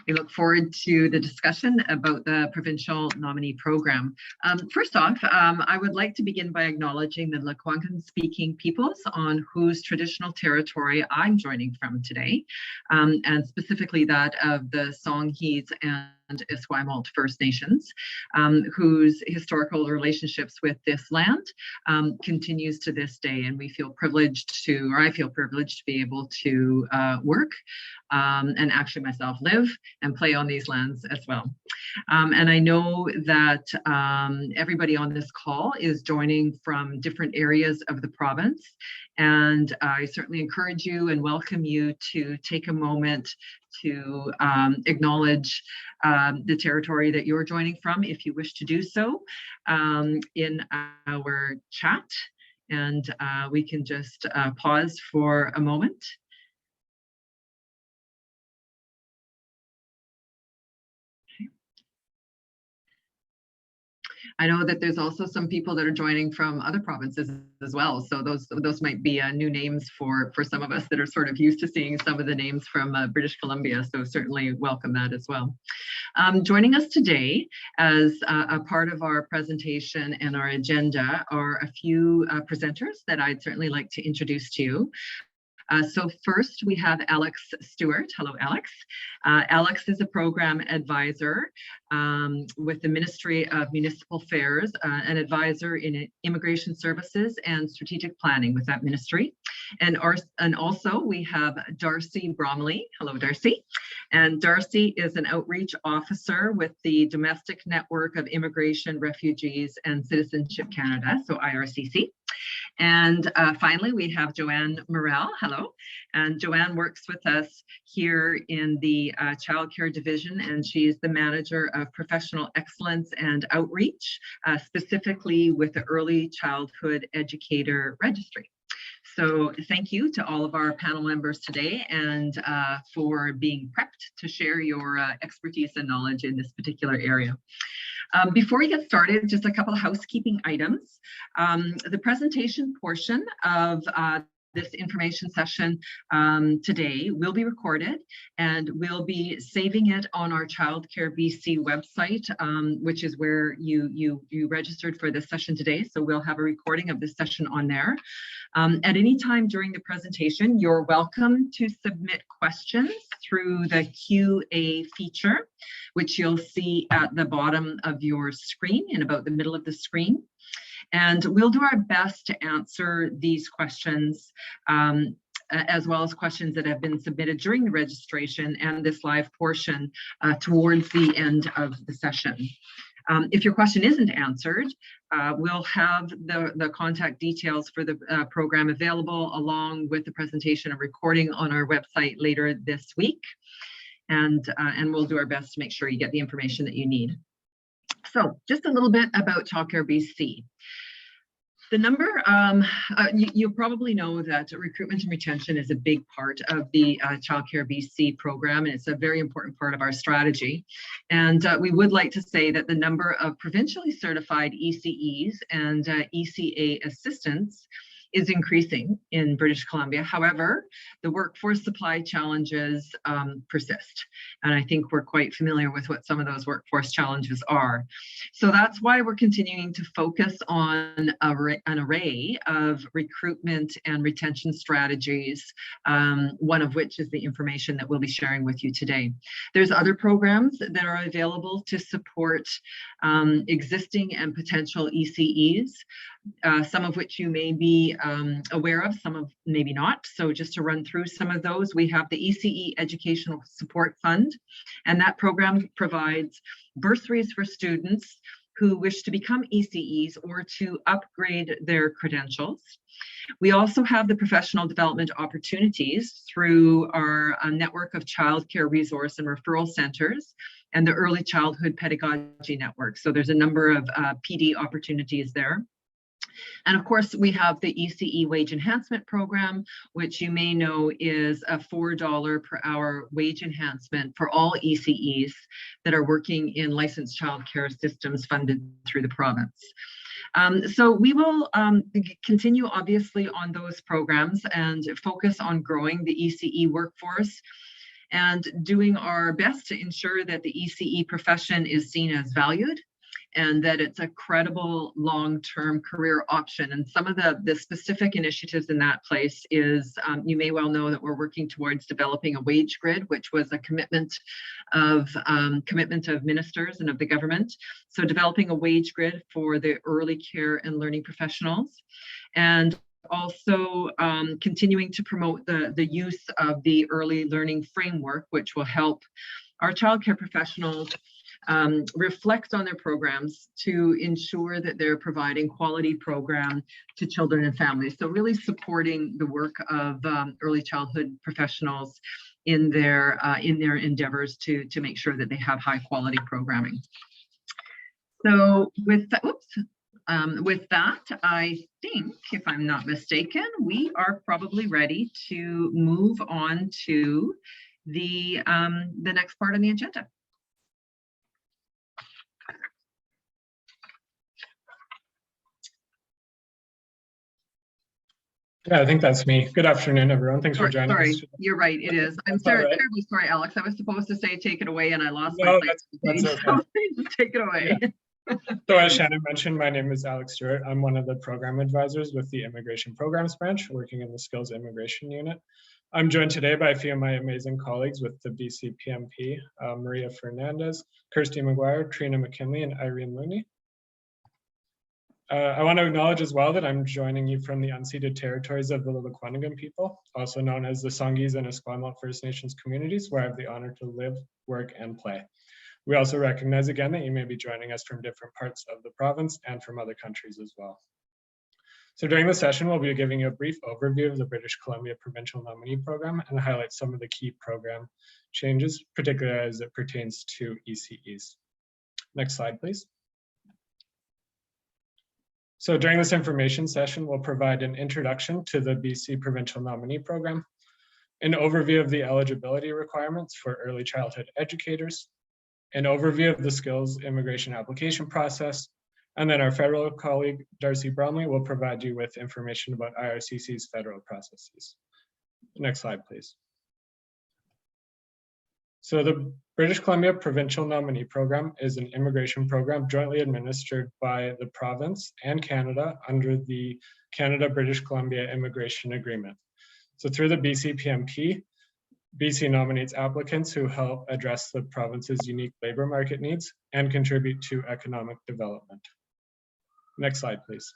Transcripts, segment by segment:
We look forward to the discussion about the Provincial Nominee Program. First off, I would like to begin by acknowledging the Lekwungen-speaking peoples on whose traditional territory I'm joining from today, and specifically that of the Songhees and Esquimalt First Nations, whose historical relationships with this land continues to this day, and we feel privileged to, or I feel privileged to be able to work and actually myself live and play on these lands as well. And I know that everybody on this call is joining from different areas of the province, and I certainly encourage you and welcome you to take a moment to acknowledge the territory that you're joining from, if you wish to do so, in our chat. And we can just pause for a moment. I know that there's also some people that are joining from other provinces as well. So those might be new names for some of us that are sort of used to seeing some of the names from British Columbia. So certainly welcome that as well. Joining us today as a part of our presentation and our agenda are a few presenters that I'd certainly like to introduce to you. So first we have Alex Stewart. Hello, Alex. Alex is a program advisor with the Ministry of Municipal Affairs, an advisor in immigration services and strategic planning with that ministry. And also we have Darcy Bromley. Hello, Darcy. And Darcy is an outreach officer with the Domestic Network of Immigration, Refugees and Citizenship Canada, so IRCC. And finally, we have Joanne Morel. Hello. And Joanne works with us here in the childcare division, and she's the manager of professional excellence and outreach, specifically with the Early Childhood Educator Registry. So thank you to all of our panel members today and for being prepped to share your expertise and knowledge in this particular area. Before we get started, just a couple of housekeeping items. The presentation portion of this information session today will be recorded, and we'll be saving it on our Childcare BC website, which is where you registered for this session today. So we'll have a recording of this session on there. At any time during the presentation, you're welcome to submit questions through the QA feature, which you'll see at the bottom of your screen, in about the middle of the screen. And we'll do our best to answer these questions, as well as questions that have been submitted during the registration and this live portion towards the end of the session. If your question isn't answered, we'll have the contact details for the program available along with the presentation and recording on our website later this week. And we'll do our best to make sure you get the information that you need. So just a little bit about Childcare BC. The number, you probably know that recruitment and retention is a big part of the Childcare BC program, and it's a very important part of our strategy. And we would like to say that the number of provincially certified ECEs and ECA assistants is increasing in British Columbia. However, the workforce supply challenges persist. And I think we're quite familiar with what some of those workforce challenges are. So that's why we're continuing to focus on an array of recruitment and retention strategies, one of which is the information that we'll be sharing with you today. There's other programs that are available to support existing and potential ECEs, some of which you may be aware of, some of maybe not. So just to run through some of those, we have the ECE Educational Support Fund, and that program provides bursaries for students who wish to become ECEs or to upgrade their credentials. We also have the professional development opportunities through our network of childcare resource and referral centers and the Early Childhood Pedagogy Network. So there's a number of PD opportunities there. And of course, we have the ECE Wage Enhancement Program, which you may know is a $4 per hour wage enhancement for all ECEs that are working in licensed childcare systems funded through the province. So we will continue, obviously, on those programs and focus on growing the ECE workforce and doing our best to ensure that the ECE profession is seen as valued and that it's a credible long-term career option. And some of the specific initiatives in that place is, you may well know that we're working towards developing a wage grid, which was a commitment of ministers and of the government. So developing a wage grid for the early care and learning professionals, and also continuing to promote the use of the early learning framework, which will help our childcare professionals reflect on their programs to ensure that they're providing quality program to children and families. So really supporting the work of early childhood professionals in their endeavors to make sure that they have high quality programming. So with that, with that, I think, if I'm not mistaken, we are probably ready to move on to the next part on the agenda. Yeah, I think that's me. Good afternoon, everyone. Thanks for joining us. Sorry, you're right, it is. I'm terribly sorry, Alex. I was supposed to say take it away and I lost my place. That's okay. So take it away. Yeah. So as Shannon mentioned, my name is Alex Stewart. I'm one of the program advisors with the Immigration Programs Branch, working in the Skills Immigration Unit. I'm joined today by a few of my amazing colleagues with the Bcpmp, Maria Fernandez, Kirsty McGuire, Trina McKinley, and Irene Looney. I want to acknowledge as well that I'm joining you from the unceded territories of the Lillekwangan people, also known as the Songhees and Esquimalt First Nations communities, where I have the honor to live, work, and play. We also recognize again that you may be joining us from different parts of the province and from other countries as well. So during the session, we'll be giving you a brief overview of the British Columbia Provincial Nominee Program and highlight some of the key program changes, particularly as it pertains to ECEs. Next slide, please. So during this information session, we'll provide an introduction to the BC Provincial Nominee Program, an overview of the eligibility requirements for early childhood educators, an overview of the skills immigration application process, and then our federal colleague, Darcy Bromley, will provide you with information about IRCC's federal processes. Next slide, please. So the British Columbia Provincial Nominee Program is an immigration program jointly administered by the province and Canada under the Canada-British Columbia Immigration Agreement. So through the Bcpmp, BC nominates applicants who help address the province's unique labor market needs and contribute to economic development. Next slide, please.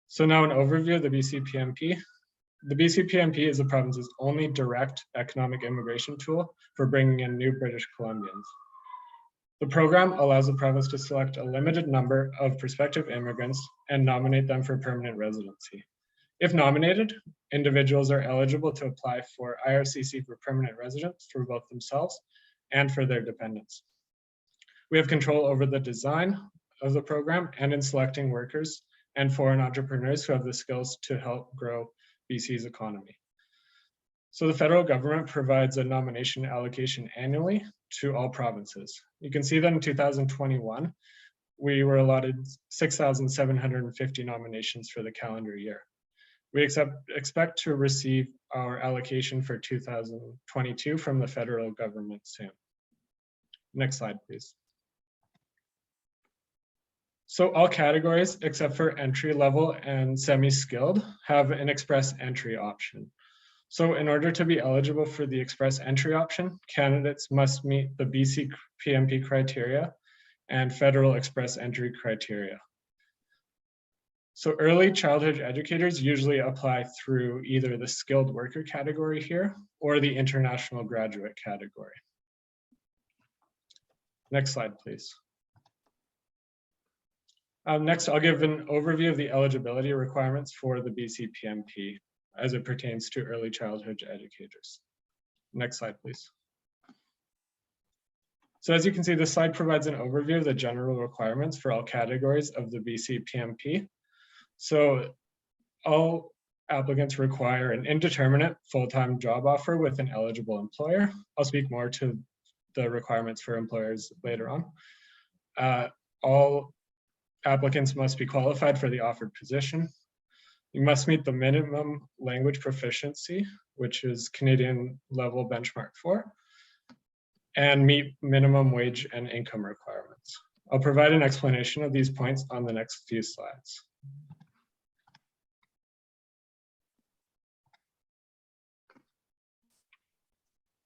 So now an overview of the Bcpmp. The Bcpmp is the province's only direct economic immigration tool for bringing in new British Columbians. The program allows the province to select a limited number of prospective immigrants and nominate them for permanent residency. If nominated, individuals are eligible to apply for IRCC for permanent residence for both themselves and for their dependents. We have control over the design of the program and in selecting workers and foreign entrepreneurs who have the skills to help grow BC's economy. So the federal government provides a nomination allocation annually to all provinces. You can see that in 2021, we were allotted 6,750 nominations for the calendar year. We expect to receive our allocation for 2022 from the federal government soon. Next slide, please. So all categories except for entry level and semi-skilled have an express entry option. So in order to be eligible for the express entry option, candidates must meet the Bcpmp criteria and federal express entry criteria. So early childhood educators usually apply through either the skilled worker category here or the international graduate category. Next slide, please. Next, I'll give an overview of the eligibility requirements for the Bcpmp as it pertains to early childhood educators. Next slide, please. So as you can see, this slide provides an overview of the general requirements for all categories of the Bcpmp. So all applicants require an indeterminate full-time job offer with an eligible employer. I'll speak more to the requirements for employers later on. All applicants must be qualified for the offered position. You must meet the minimum language proficiency, which is Canadian level benchmark 4, and meet minimum wage and income requirements. I'll provide an explanation of these points on the next few slides.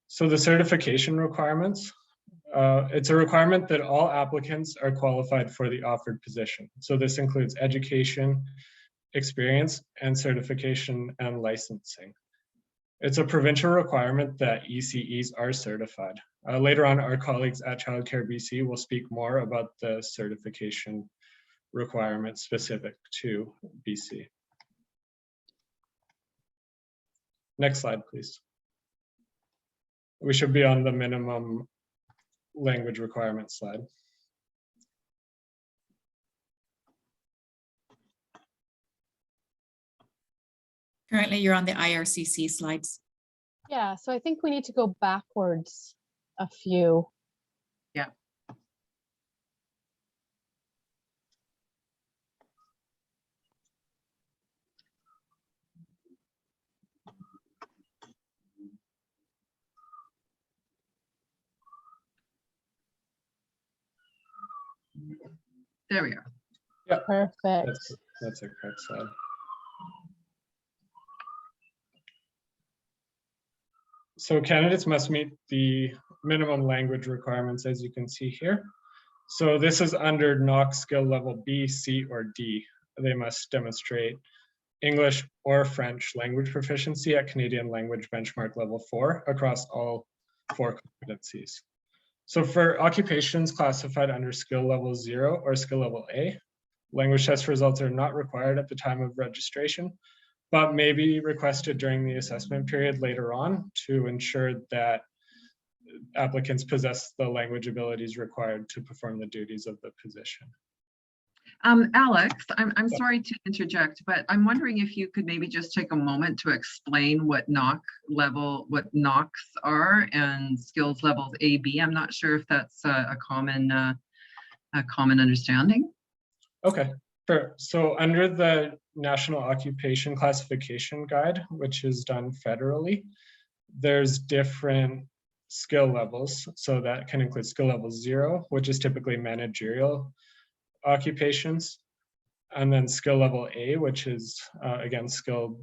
So the certification requirements, it's a requirement that all applicants are qualified for the offered position. So this includes education, experience, and certification and licensing. It's a provincial requirement that ECEs are certified. Later on, our colleagues at Childcare Bc will speak more about the certification requirements specific to BC. Next slide, please. We should be on the minimum language requirement slide. Currently, you're on the IRCC slides. Yeah, so I think we need to go backwards a few. Yeah. There we are. Yeah, Perfect. that's a correct slide. So candidates must meet the minimum language requirements, as you can see here. So this is under NOC skill level B, C, or D. They must demonstrate English or French language proficiency at Canadian language benchmark level 4 across all 4 competencies. So for occupations classified under skill level 0 or skill level A, language test results are not required at the time of registration, but may be requested during the assessment period later on to ensure that applicants possess the language abilities required to perform the duties of the position. Alex, I'm sorry to interject, but I'm wondering if you could maybe just take a moment to explain what NOCs are and skills levels A, B. I'm not sure if that's a common understanding. Okay, sure. So under the National Occupation Classification Guide, which is done federally, there's different skill levels. So that can include skill level 0, which is typically managerial occupations, and then skill level A, which is again skilled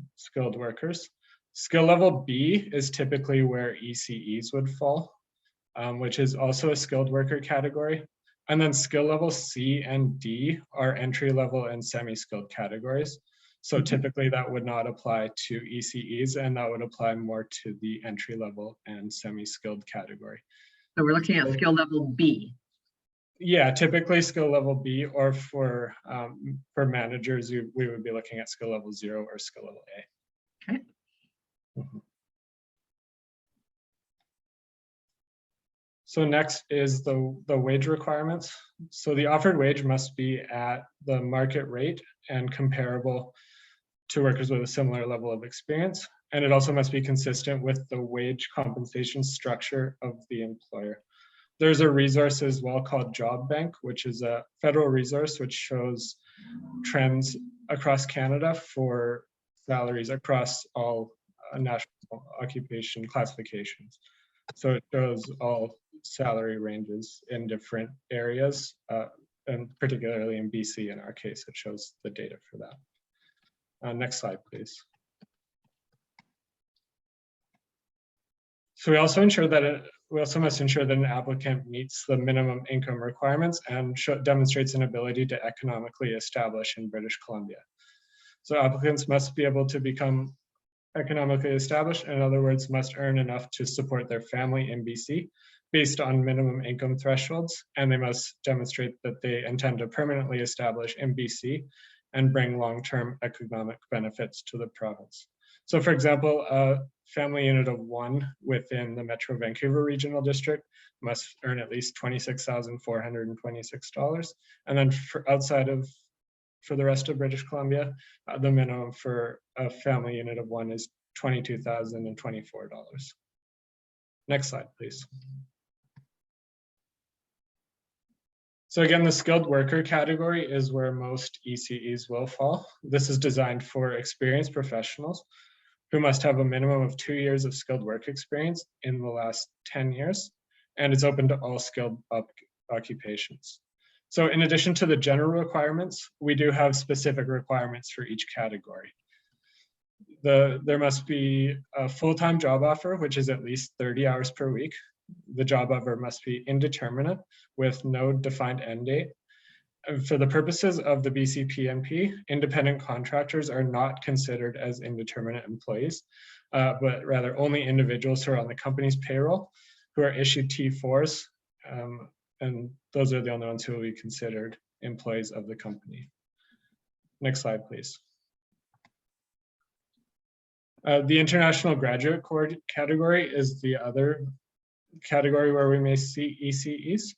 workers. Skill level B is typically where ECEs would fall, which is also a skilled worker category. And then skill level C and D are entry level and semi-skilled categories. So typically that would not apply to ECEs, and that would apply more to the entry level and semi-skilled category. So we're looking at skill level B. Yeah, typically skill level B, or for managers, we would be looking at skill level 0 or skill level A. Okay. So next is the wage requirements. So the offered wage must be at the market rate and comparable to workers with a similar level of experience. And it also must be consistent with the wage compensation structure of the employer. There's a resource as well called Job Bank, which is a federal resource which shows trends across Canada for salaries across all national occupation classifications. So it shows all salary ranges in different areas, and particularly in BC in our case, it shows the data for that. Next slide, please. So we also must ensure that an applicant meets the minimum income requirements and demonstrates an ability to economically establish in British Columbia. So applicants must be able to become economically established, in other words, must earn enough to support their family in BC based on minimum income thresholds, and they must demonstrate that they intend to permanently establish in BC and bring long-term economic benefits to the province. So for example, a family unit of 1 within the Metro Vancouver Regional District must earn at least $26,426. And then for the rest of British Columbia, the minimum for a family unit of 1 is $22,024. Next slide, please. So again, the skilled worker category is where most ECEs will fall. This is designed for experienced professionals who must have a minimum of 2 years of skilled work experience in the last 10 years, and it's open to all skilled occupations. So in addition to the general requirements, we do have specific requirements for each category. There must be a full-time job offer, which is at least 30 hours per week. The job offer must be indeterminate with no defined end date. And for the purposes of the Bcpmp, independent contractors are not considered as indeterminate employees, but rather only individuals who are on the company's payroll who are issued T4s, and those are the only ones who will be considered employees of the company. Next slide, please. The international graduate category is the other category where we may see ECEs.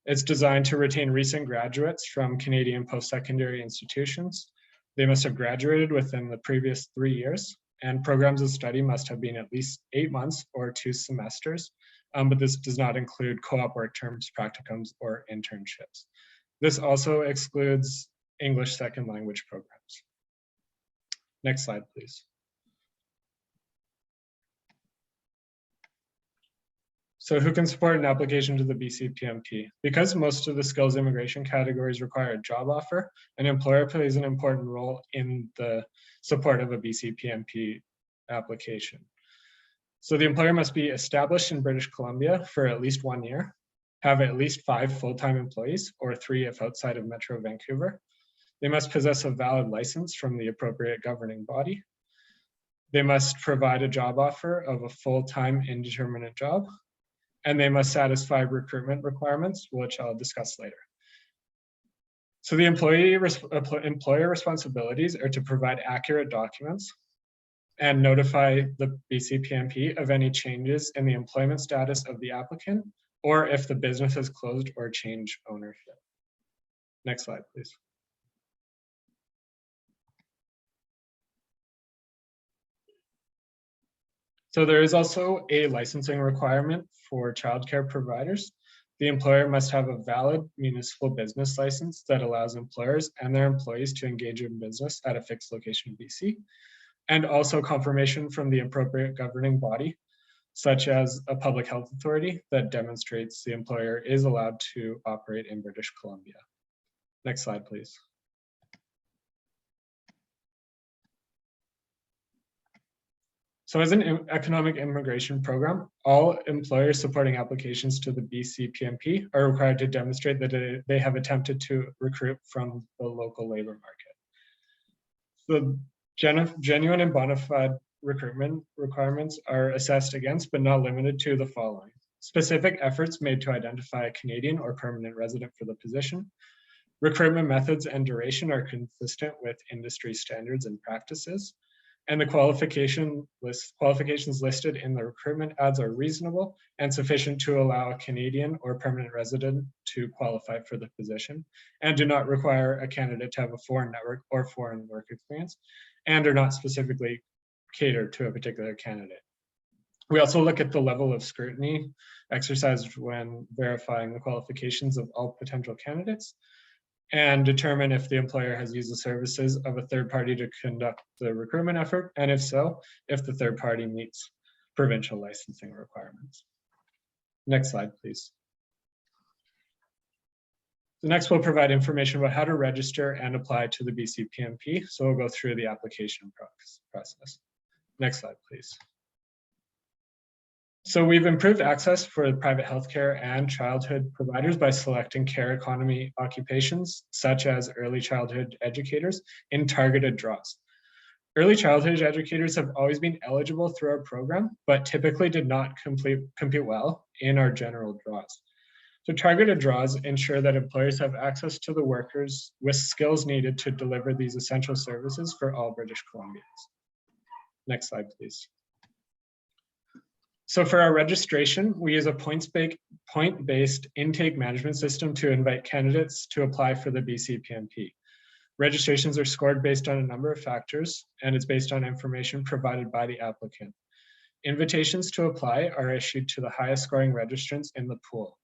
It's designed to retain recent graduates from Canadian post-secondary institutions. They must have graduated within the previous 3 years, and programs of study must have been at least 8 months or 2 semesters, but this does not include co-op work terms, practicums, or internships. This also excludes English second language programs. Next slide, please. So who can support an application to the Bcpmp? Because most of the skills immigration categories require a job offer, an employer plays an important role in the support of a Bcpmp application. So the employer must be established in British Columbia for at least 1 year, have at least 5 full-time employees, or 3 if outside of Metro Vancouver. They must possess a valid license from the appropriate governing body. They must provide a job offer of a full-time indeterminate job, and they must satisfy recruitment requirements, which I'll discuss later. So the employer responsibilities are to provide accurate documents and notify the Bcpmp of any changes in the employment status of the applicant, or if the business has closed or changed ownership. Next slide, please. So there is also a licensing requirement for childcare providers. The employer must have a valid municipal business license that allows employers and their employees to engage in business at a fixed location in BC, and also confirmation from the appropriate governing body, such as a public health authority that demonstrates the employer is allowed to operate in British Columbia. Next slide, please. So as an economic immigration program, all employers supporting applications to the Bcpmp are required to demonstrate that they have attempted to recruit from the local labor market. So genuine and bona fide recruitment requirements are assessed against, but not limited to, the following: specific efforts made to identify a Canadian or permanent resident for the position. Recruitment methods and duration are consistent with industry standards and practices. And the qualifications listed in the recruitment ads are reasonable and sufficient to allow a Canadian or permanent resident to qualify for the position, and do not require a candidate to have a foreign network or foreign work experience, and are not specifically catered to a particular candidate. We also look at the level of scrutiny exercised when verifying the qualifications of all potential candidates, and determine if the employer has used the services of a third party to conduct the recruitment effort, and if so, if the third party meets provincial licensing requirements. Next slide, please. The next will provide information about how to register and apply to the Bcpmp. So we'll go through the application process. Next slide, please. So we've improved access for private healthcare and childhood providers by selecting care economy occupations, such as early childhood educators, in targeted draws. Early childhood educators have always been eligible through our program, but typically did not compete well in our general draws. So targeted draws ensure that employers have access to the workers with skills needed to deliver these essential services for all British Columbians. Next slide, please. So for our registration, we use a point-based intake management system to invite candidates to apply for the Bcpmp. Registrations are scored based on a number of factors, and it's based on information provided by the applicant. Invitations to apply are issued to the highest scoring registrants in the pool.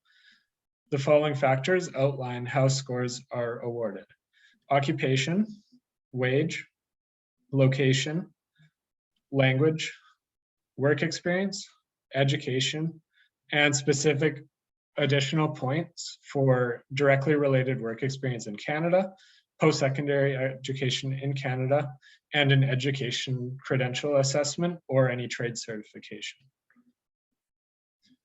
The following factors outline how scores are awarded: occupation, wage, location, language, work experience, education, and specific additional points for directly related work experience in Canada, post-secondary education in Canada, and an education credential assessment or any trade certification.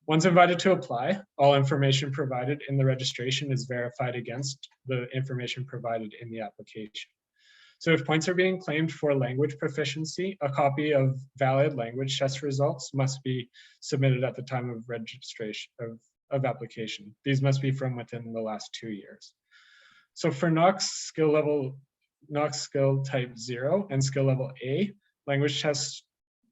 Once invited to apply, all information provided in the registration is verified against the information provided in the application. So if points are being claimed for language proficiency, a copy of valid language test results must be submitted at the time of registration of application. These must be from within the last 2 years. So for Knox skill type 0 and skill level A, language test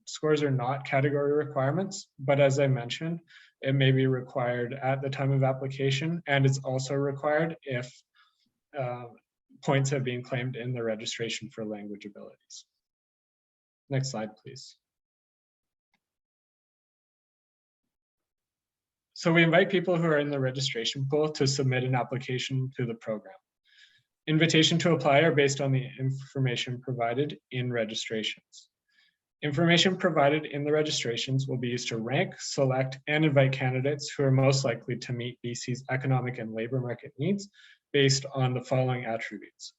scores are not category requirements, but as I mentioned, it may be required at the time of application, and it's also required if points have been claimed in the registration for language abilities. Next slide, please. So we invite people who are in the registration pool to submit an application to the program. Invitation to apply are based on the information provided in registrations. Information provided in the registrations will be used to rank, select, and invite candidates who are most likely to meet BC's economic and labor market needs based on the following attributes: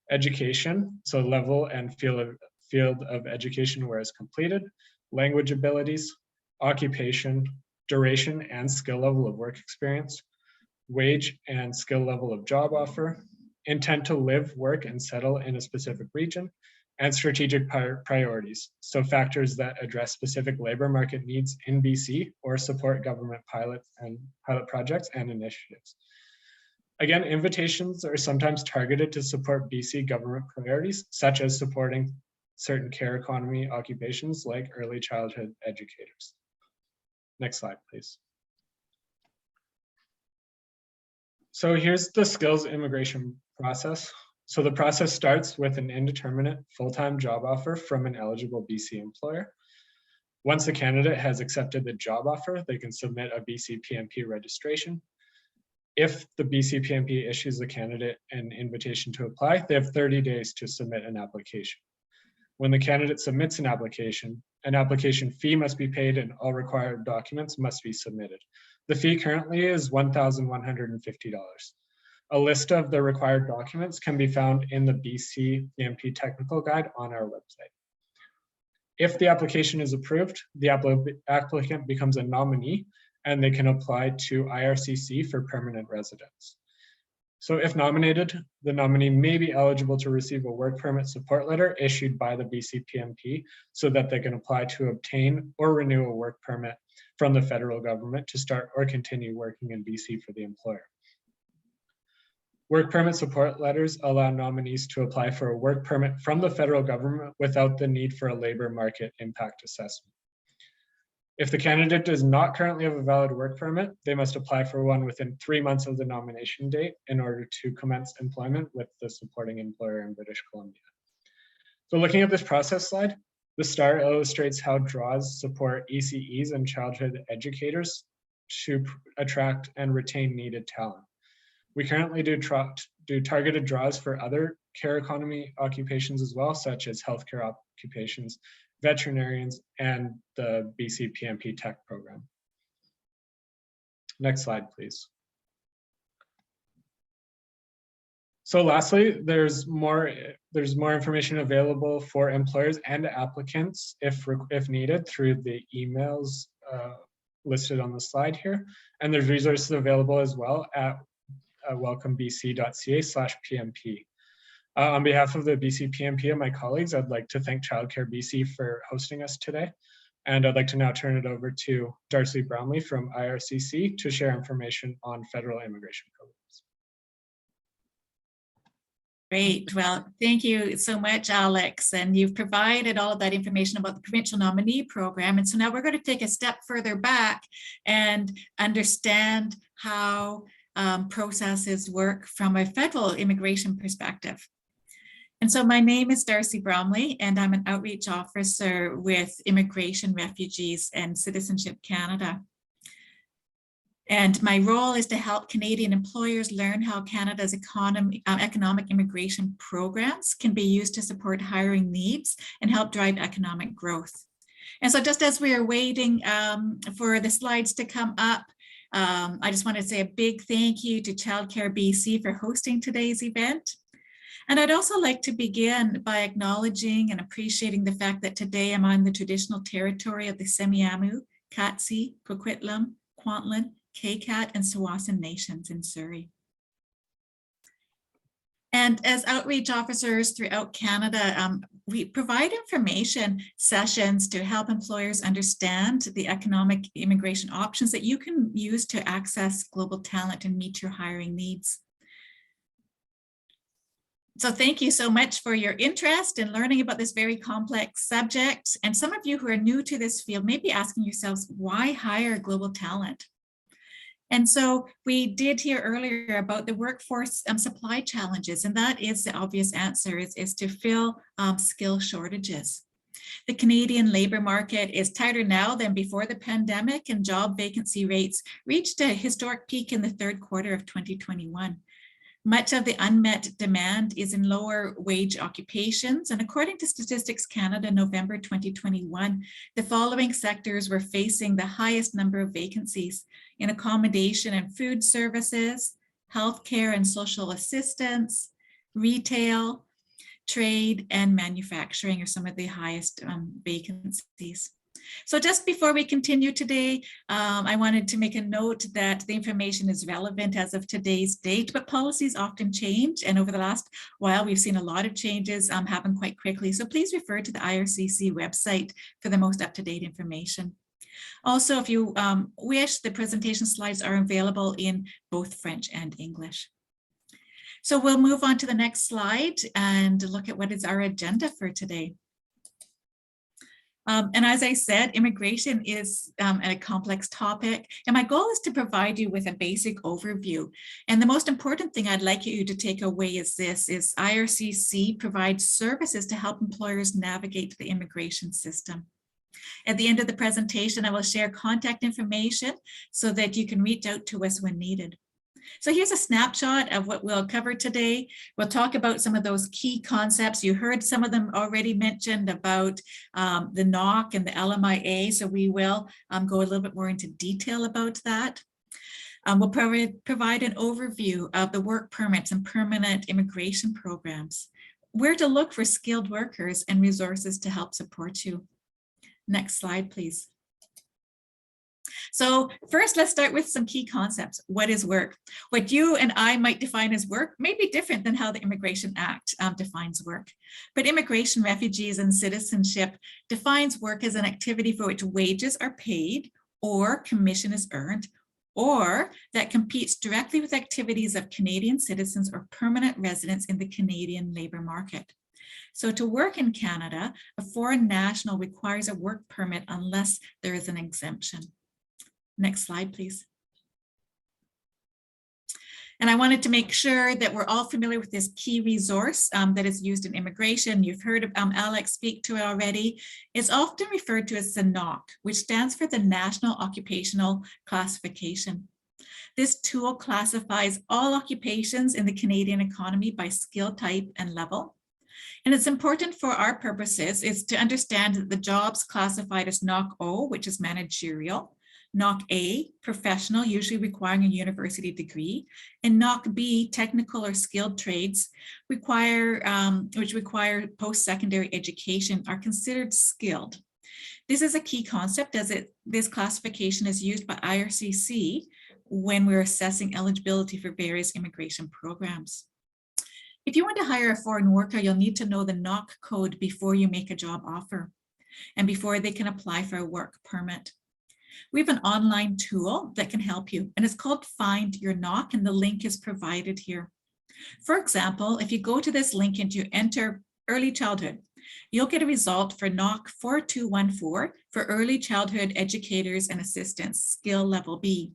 education, so level and field of education where it's completed, language abilities, occupation, duration and skill level of work experience, wage and skill level of job offer, intent to live, work, and settle in a specific region, and strategic priorities, so factors that address specific labor market needs in BC or support government pilot projects and initiatives. Again, invitations are sometimes targeted to support BC government priorities, such as supporting certain care economy occupations like early childhood educators. Next slide, please. So here's the skills immigration process. So the process starts with an indeterminate full-time job offer from an eligible BC employer. Once the candidate has accepted the job offer, they can submit a Bcpmp registration. If the Bcpmp issues the candidate an invitation to apply, they have 30 days to submit an application. When the candidate submits an application fee must be paid and all required documents must be submitted. The fee currently is $1,150. A list of the required documents can be found in the Bcpmp technical guide on our website. If the application is approved, the applicant becomes a nominee and they can apply to IRCC for permanent residence. So if nominated, the nominee may be eligible to receive a work permit support letter issued by the Bcpmp so that they can apply to obtain or renew a work permit from the federal government to start or continue working in BC for the employer. Work permit support letters allow nominees to apply for a work permit from the federal government without the need for a labor market impact assessment. If the candidate does not currently have a valid work permit, they must apply for one within 3 months of the nomination date in order to commence employment with the supporting employer in British Columbia. So looking at this process slide, the star illustrates how draws support ECEs and childhood educators to attract and retain needed talent. We currently do targeted draws for other care economy occupations as well, such as healthcare occupations, veterinarians, and the Bcpmp tech program. Next slide, please. So lastly, there's more information available for employers and applicants if needed through the emails listed on the slide here. And there's resources available as well at welcomebc.ca/PMP. On behalf of the Bcpmp and my colleagues, I'd like to thank Childcare BC for hosting us today. And I'd like to now turn it over to Darcy Bromley from IRCC to share information on federal immigration programs. Great. Well, thank you so much, Alex. And you've provided all of that information about the Provincial Nominee Program. And so now we're going to take a step further back and understand how processes work from a federal immigration perspective. And so my name is Darcy Bromley, and I'm an outreach officer with Immigration, Refugees, and Citizenship Canada. And my role is to help Canadian employers learn how Canada's economic immigration programs can be used to support hiring needs and help drive economic growth. And so just as we are waiting for the slides to come up, I just want to say a big thank you to Childcare Bc for hosting today's event. And I'd also like to begin by acknowledging and appreciating the fact that today I'm on the traditional territory of the Semiahmoo, Katzie, Coquitlam, Kwantlen, K-Cat, and Tsawwassen nations in Surrey. And as outreach officers throughout Canada, we provide information sessions to help employers understand the economic immigration options that you can use to access global talent and meet your hiring needs. So thank you so much for your interest in learning about this very complex subject. And some of you who are new to this field may be asking yourselves, why hire global talent? And so we did hear earlier about the workforce supply challenges, and that is the obvious answer, is to fill skill shortages. The Canadian labour market is tighter now than before the pandemic, and job vacancy rates reached a historic peak in the third quarter of 2021. Much of the unmet demand is in lower wage occupations, and according to Statistics Canada, November 2021, the following sectors were facing the highest number of vacancies: in accommodation and food services, healthcare and social assistance, retail, trade, and manufacturing are some of the highest vacancies. So just before we continue today, I wanted to make a note that the information is relevant as of today's date, but policies often change. And over the last while, we've seen a lot of changes happen quite quickly. So please refer to the IRCC website for the most up-to-date information. Also, if you wish, the presentation slides are available in both French and English. So we'll move on to the next slide and look at what is our agenda for today. And as I said, immigration is a complex topic, and my goal is to provide you with a basic overview. And the most important thing I'd like you to take away is this: is IRCC provides services to help employers navigate the immigration system. At the end of the presentation, I will share contact information so that you can reach out to us when needed. So here's a snapshot of what we'll cover today. We'll talk about some of those key concepts. You heard some of them already mentioned about the NOC and the Lmia, so we will go a little bit more into detail about that. We'll provide an overview of the work permits and permanent immigration programs, where to look for skilled workers and resources to help support you. Next slide, please. So first, let's start with some key concepts. What is work? What you and I might define as work may be different than how the Immigration Act defines work. But Immigration, Refugees, and Citizenship defines work as an activity for which wages are paid or commission is earned, or that competes directly with activities of Canadian citizens or permanent residents in the Canadian labour market. So to work in Canada, a foreign national requires a work permit unless there is an exemption. Next slide, please. And I wanted to make sure that we're all familiar with this key resource that is used in immigration. You've heard of Alex speak to it already. It's often referred to as the NOC, which stands for the National Occupational Classification. This tool classifies all occupations in the Canadian economy by skill type and level. And it's important for our purposes is to understand that the jobs classified as NOC O, which is managerial, NOC A, professional, usually requiring a university degree, and NOC B, technical or skilled trades, which require post-secondary education, are considered skilled. This is a key concept as this classification is used by IRCC when we're assessing eligibility for various immigration programs. If you want to hire a foreign worker, you'll need to know the NOC code before you make a job offer and before they can apply for a work permit. We have an online tool that can help you, and it's called Find Your NOC, and the link is provided here. For example, if you go to this link and you enter early childhood, you'll get a result for NOC 4214 for early childhood educators and assistants, skill level B.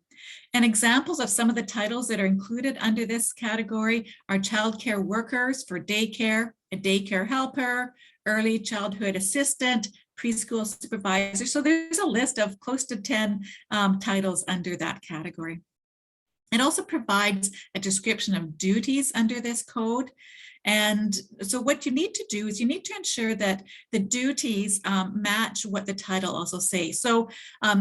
And examples of some of the titles that are included under this category are childcare workers for daycare, a daycare helper, early childhood assistant, preschool supervisor. So there's a list of close to 10 titles under that category. It also provides a description of duties under this code. And so what you need to do is you need to ensure that the duties match what the title also says. So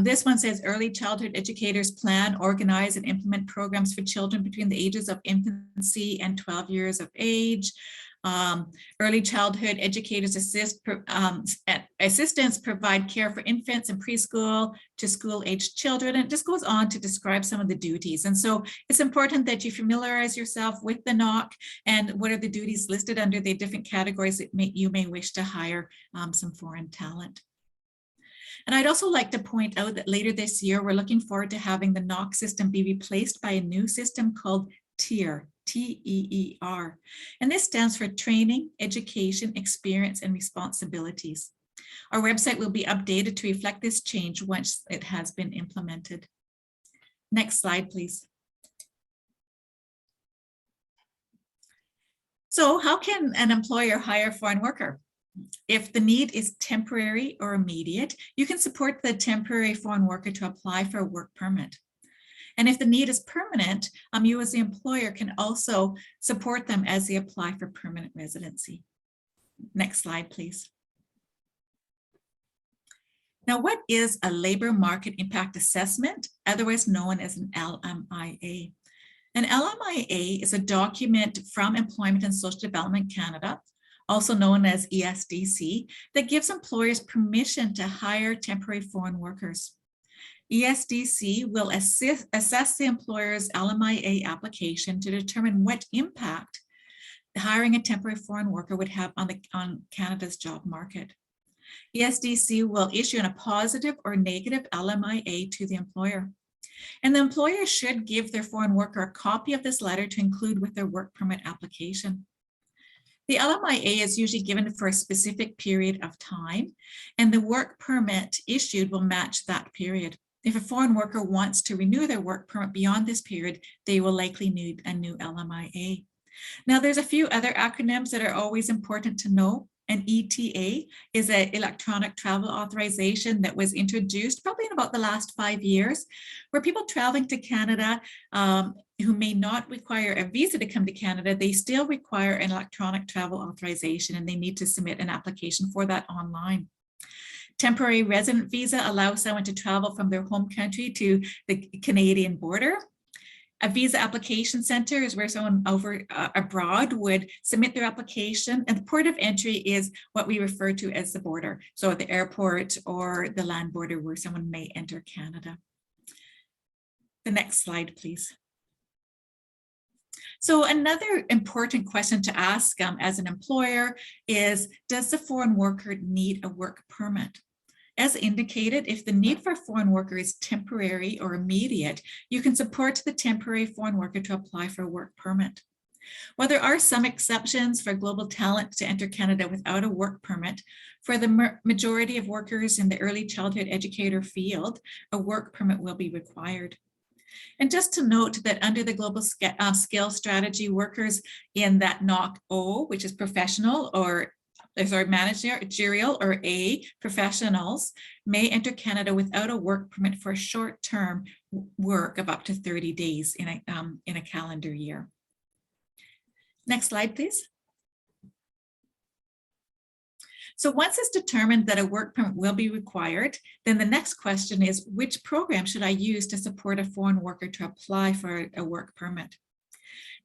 this one says early childhood educators plan, organize, and implement programs for children between the ages of infancy and 12 years of age. Early childhood educators assistants provide care for infants and preschool to school-aged children. And it just goes on to describe some of the duties. And so it's important that you familiarize yourself with the NOC and what are the duties listed under the different categories that you may wish to hire some foreign talent. And I'd also like to point out that later this year, we're looking forward to having the NOC system be replaced by a new system called TEER. T-E-E-R. And this stands for Training, Education, Experience, and Responsibilities. Our website will be updated to reflect this change once it has been implemented. Next slide, please. So how can an employer hire a foreign worker? If the need is temporary or immediate, you can support the temporary foreign worker to apply for a work permit. And if the need is permanent, you as the employer can also support them as they apply for permanent residency. Next slide, please. Now, what is a labor market impact assessment, otherwise known as an LMIA? An LMIA is a document from Employment and Social Development Canada, also known as ESDC, that gives employers permission to hire temporary foreign workers. ESDC will assess the employer's LMIA application to determine what impact hiring a temporary foreign worker would have on Canada's job market. ESDC will issue a positive or negative LMIA to the employer. And the employer should give their foreign worker a copy of this letter to include with their work permit application. The LMIA is usually given for a specific period of time, and the work permit issued will match that period. If a foreign worker wants to renew their work permit beyond this period, they will likely need a new LMIA. Now, there's a few other acronyms that are always important to know. An ETA is an electronic travel authorization that was introduced probably in about the last 5 years, where people traveling to Canada who may not require a visa to come to Canada, they still require an electronic travel authorization, and they need to submit an application for that online. Temporary resident visa allows someone to travel from their home country to the Canadian border. A visa application center is where someone abroad would submit their application, and the port of entry is what we refer to as the border. So the airport or the land border where someone may enter Canada. The next slide, please. So another important question to ask as an employer is, does the foreign worker need a work permit? As indicated, if the need for a foreign worker is temporary or immediate, you can support the temporary foreign worker to apply for a work permit. While there are some exceptions for global talent to enter Canada without a work permit, for the majority of workers in the early childhood educator field, a work permit will be required. And just to note that under the global skill strategy, workers in that NOC O, which is professional, or sorry, managerial, or A, professionals, may enter Canada without a work permit for short-term work of up to 30 days in a calendar year. Next slide, please. So once it's determined that a work permit will be required, then the next question is, which program should I use to support a foreign worker to apply for a work permit?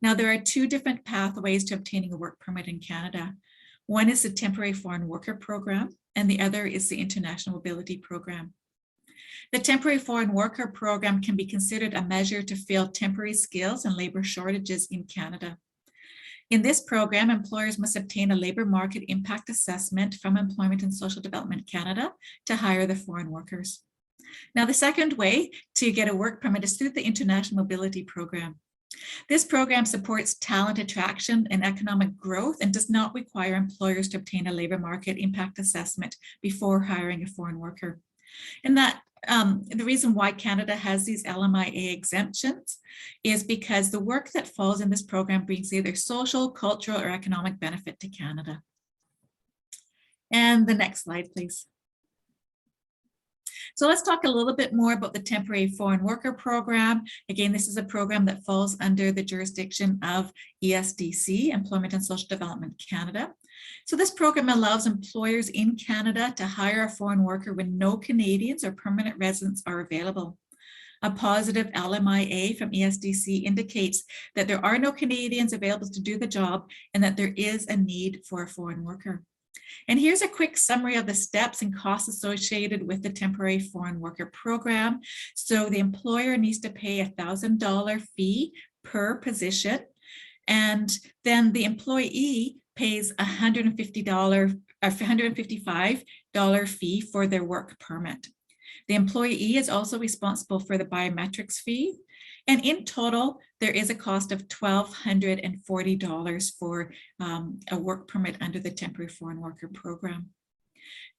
Now, there are two different pathways to obtaining a work permit in Canada. One is the Temporary Foreign Worker Program, and the other is the International Mobility Program. The Temporary Foreign Worker Program can be considered a measure to fill temporary skills and labor shortages in Canada. In this program, employers must obtain a labor market impact assessment from Employment and Social Development Canada to hire the foreign workers. Now, the second way to get a work permit is through the International Mobility Program. This program supports talent attraction and economic growth and does not require employers to obtain a labor market impact assessment before hiring a foreign worker. And that the reason why Canada has these LMIA exemptions is because the work that falls in this program brings either social, cultural, or economic benefit to Canada. And the next slide, please. So let's talk a little bit more about the Temporary Foreign Worker Program. Again, this is a program that falls under the jurisdiction of ESDC, Employment and Social Development Canada. So this program allows employers in Canada to hire a foreign worker when no Canadians or permanent residents are available. A positive LMIA from ESDC indicates that there are no Canadians available to do the job and that there is a need for a foreign worker. And here's a quick summary of the steps and costs associated with the Temporary Foreign Worker Program. So the employer needs to pay a $1,000 fee per position, and then the employee pays $155 fee for their work permit. The employee is also responsible for the biometrics fee. And in total, there is a cost of $1,240 for a work permit under the Temporary Foreign Worker Program.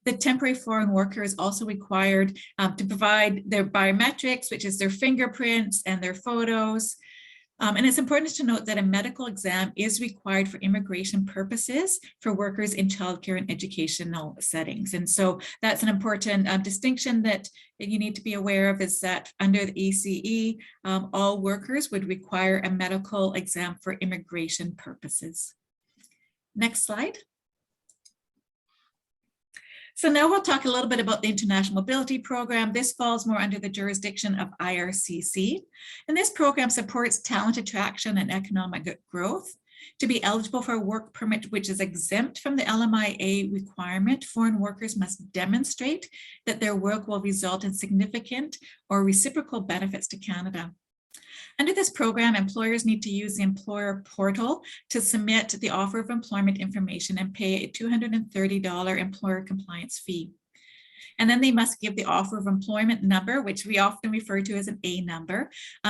The temporary foreign worker is also required to provide their biometrics, which is their fingerprints and their photos. And it's important to note that a medical exam is required for immigration purposes for workers in childcare and educational settings. And so that's an important distinction that you need to be aware of, is that under the ECE, all workers would require a medical exam for immigration purposes. Next slide. So now we'll talk a little bit about the International Mobility Program. This falls more under the jurisdiction of IRCC. And this program supports talent attraction and economic growth. To be eligible for a work permit which is exempt from the LMIA requirement, foreign workers must demonstrate that their work will result in significant or reciprocal benefits to Canada. Under this program, employers need to use the employer portal to submit the offer of employment information and pay a $230 employer compliance fee. And then they must give the offer of employment number, which we often refer to as an A number,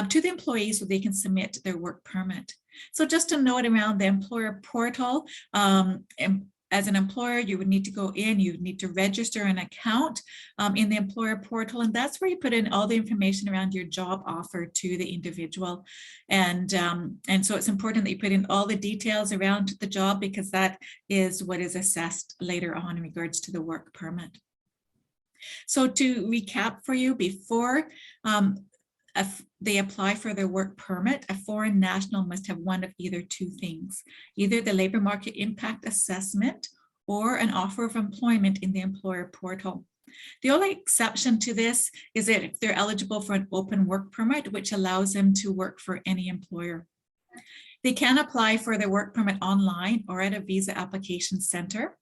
to the employees so they can submit their work permit. So just a note around the employer portal, as an employer, you would need to go in, you need to register an account in the employer portal, and that's where you put in all the information around your job offer to the individual. And so it's important that you put in all the details around the job, because that is what is assessed later on in regards to the work permit. So to recap for you, before they apply for their work permit, a foreign national must have one of either two things: either the labor market impact assessment or an offer of employment in the employer portal. The only exception to this is that if they're eligible for an open work permit, which allows them to work for any employer. They can apply for their work permit online or at a visa application center.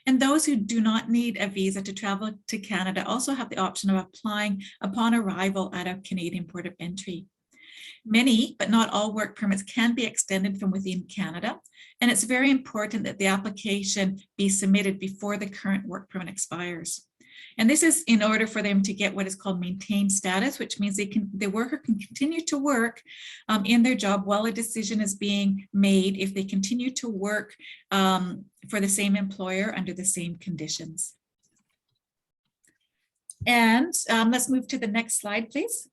And those who do not need a visa to travel to Canada also have the option of applying upon arrival at a Canadian port of entry. Many, but not all, work permits can be extended from within Canada, and it's very important that the application be submitted before the current work permit expires. And this is in order for them to get what is called maintained status, which means the worker can continue to work in their job while a decision is being made if they continue to work for the same employer under the same conditions. And let's move to the next slide, please.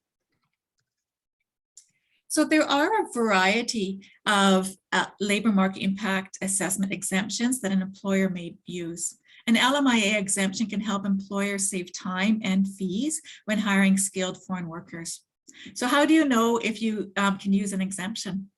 So there are a variety of labor market impact assessment exemptions that an employer may use. An LMIA exemption can help employers save time and fees when hiring skilled foreign workers. So how do you know if you can use an exemption?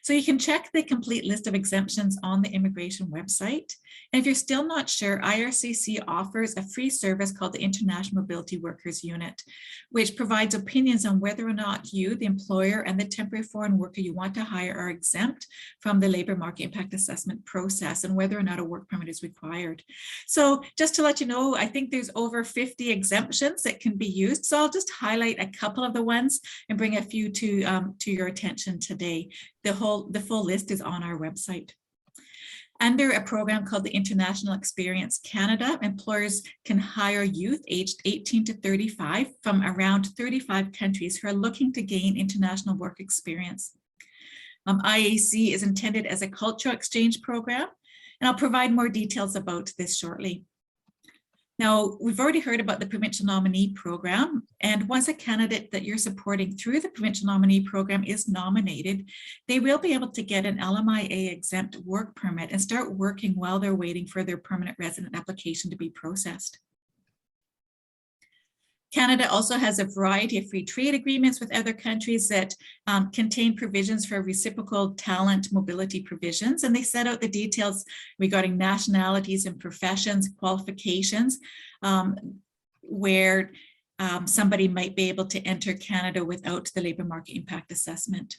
So you can check the complete list of exemptions on the immigration website. And if you're still not sure, IRCC offers a free service called the International Mobility Workers Unit, which provides opinions on whether or not you, the employer, and the temporary foreign worker you want to hire are exempt from the labor market impact assessment process and whether or not a work permit is required. So just to let you know, I think there's over 50 exemptions that can be used. So I'll just highlight a couple of the ones and bring a few to your attention today. The full list is on our website. Under a program called the International Experience Canada, employers can hire youth aged 18 to 35 from around 35 countries who are looking to gain international work experience. IAC is intended as a cultural exchange program, and I'll provide more details about this shortly. Now, we've already heard about the Provincial Nominee Program, and once a candidate that you're supporting through the Provincial Nominee Program is nominated, they will be able to get an Lmia exempt work permit and start working while they're waiting for their permanent resident application to be processed. Canada also has a variety of free trade agreements with other countries that contain provisions for reciprocal talent mobility provisions, and they set out the details regarding nationalities and professions, qualifications, where somebody might be able to enter Canada without the labour market impact assessment.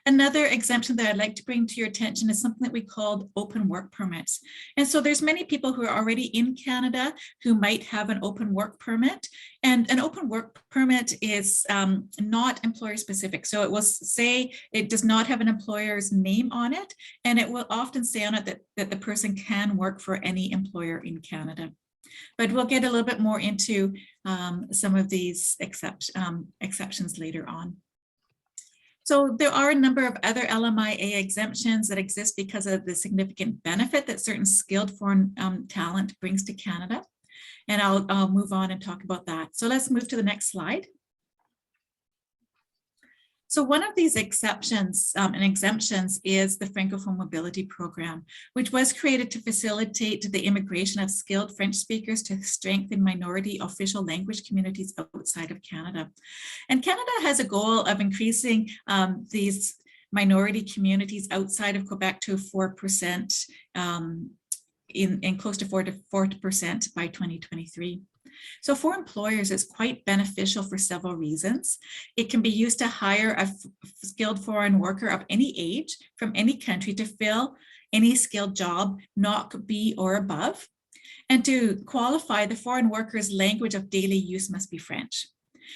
Another exemption that I'd like to bring to your attention is something that we called open work permits. And so there's many people who are already in Canada who might have an open work permit. And an open work permit is not employer specific. So it will say it does not have an employer's name on it, and it will often say on it that the person can work for any employer in Canada. But we'll get a little bit more into some of these exceptions later on. So there are a number of other Lmia exemptions that exist because of the significant benefit that certain skilled foreign talent brings to Canada. And I'll move on and talk about that. So let's move to the next slide. So one of these exceptions and exemptions is the Francophone Mobility Program, which was created to facilitate the immigration of skilled French speakers to strengthen minority official language communities outside of Canada. And Canada has a goal of increasing these minority communities outside of Quebec to 4%, in close to 40% by 2023. So for employers, it's quite beneficial for several reasons. It can be used to hire a skilled foreign worker of any age from any country to fill any skilled job, not B or above. And to qualify, the foreign worker's language of daily use must be French.